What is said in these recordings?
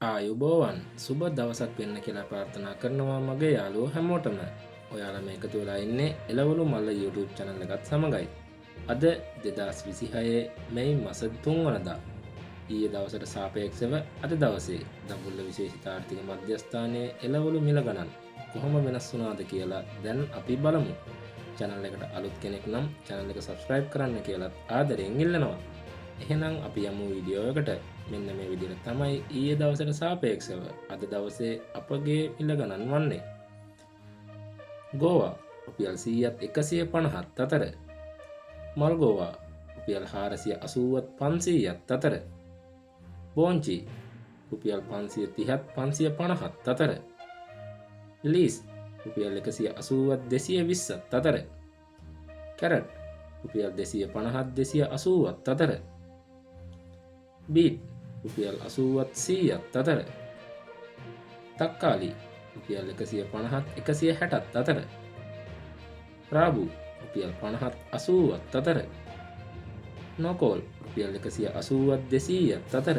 ආයුබෝවන් සුබ දවසක් වෙන්න කියලා ප්‍රාර්ථනා කරනවා මගේ යාළුවෝ හැමෝටම. ඔයාලා මේ එකතු වෙලා ඉන්නේ එළවලු මල්ල YouTube channel එකත් සමගයි. අද 2026 මැයි මාස 3 වෙනිදා. ඊයේ දවසට සාපේක්ෂව අද දවසේ දඹුල්ල විශේෂිත ආර්ථික මධ්‍යස්ථානයේ එළවලු මිල ගණන් කොහොම වෙනස් වුණාද කියලා දැන් අපි බලමු. channel එකට අලුත් කෙනෙක් නම් channel එක subscribe කරන්න කියලා ආදරෙන් ඉල්ලනවා. එහෙනම් අපි යමු වීඩියෝ එකට. මෙන්න මේ විදිහට තමයි ඊයේ දවසට සාපේක්ෂව අද දවසේ අපගේ මිල ගණන් වන්නේ. ගෝවා රුපියල් 100ත් 150ත් අතර. මල් ගෝවා රුපියල් 480ත් 500ත් අතර. බෝංචි රුපියල් 530ත් 550ත් අතර. ලීස් රුපියල් 180ත් 220ත් අතර. කැරට් රුපියල් 250ත් 280ත් අතර. බීට් රුපියල් 80ත් 100ත් අතර. තක්කාලි රුපියල් 150ත් 160ත් අතර. රාබු රුපියල් 50ත් 80ත් අතර. නොකෝල් රුපියල් 180ත් 200ත් අතර.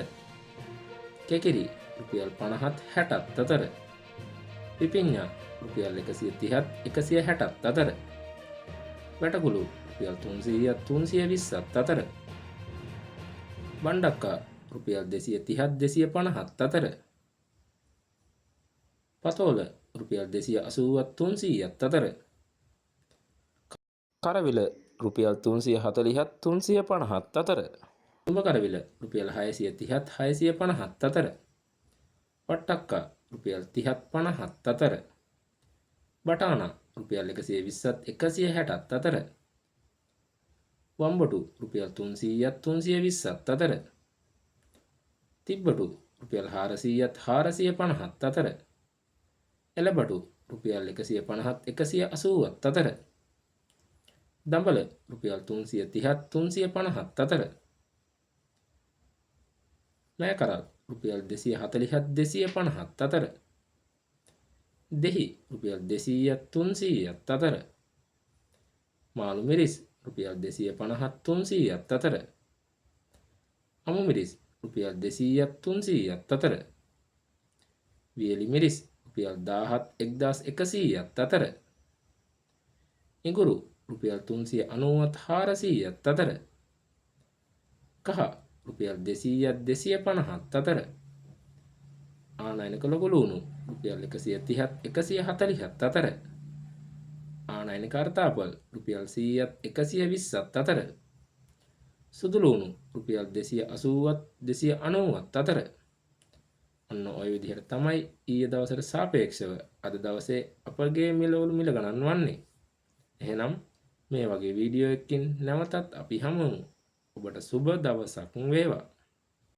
කෙකිරි රුපියල් 50ත් 60ත් අතර. පිපිඤ්ඤා රුපියල් 130ත් 160ත් අතර. වැටකුළු රුපියල් 300ත් 320ත් අතර. බණ්ඩක්කා රුපියල් 230ත් 250ත් අතර. පතෝල රුපියල් 280ත් 300ත් අතර. කරවිල රුපියල් 340ත් 350ත් අතර. උඹ කරවිල රුපියල් 630ත් 650ත් අතර. වට්ටක්කා රුපියල් 30ත් 50ත් අතර. බටානා රුපියල් 120ත් 160ත් අතර. වම්බටු රුපියල් 300ත් 320ත් අතර. තිබ්බටු රුපියල් 400ත් 450ත් අතර. එළබටු රුපියල් 150ත් 180ත් අතර. දඹල රුපියල් 330ත් 350ත් අතර. මෑකරල් රුපියල් 240ත් 250ත් අතර. දෙහි රුපියල් 200ත් 300ත් අතර. මාළු මිරිස් රුපියල් 250ත් 300ත් අතර. අමු මිරිස් රුපියල් 200ත් 300ත් අතර. වියලි මිරිස් රුපියල් 1000ත් 1100ත් අතර. ඉඟුරු රුපියල් 390ත් 400ත් අතර. කහ රුපියල් 200ත් 250ත් අතර. ආනයනික ලොකු ලුණු රුපියල් 130ත් 140ත් අතර. ආනයනික අර්තාපල් රුපියල් 100ත් 120ත් අතර. සුදු ලුණු රුපියල් 280ත් 290ත් අතර. අන්න ඔය විදිහට තමයි ඊයේ දවසට සාපේක්ෂව අද දවසේ අපගේ මිලවලු මිල ගණන් වන්නේ. එහෙනම් මේ වගේ වීඩියෝ එකකින් නැවතත් අපි හමු වෙමු. ඔබට සුබ දවසක් වේවා.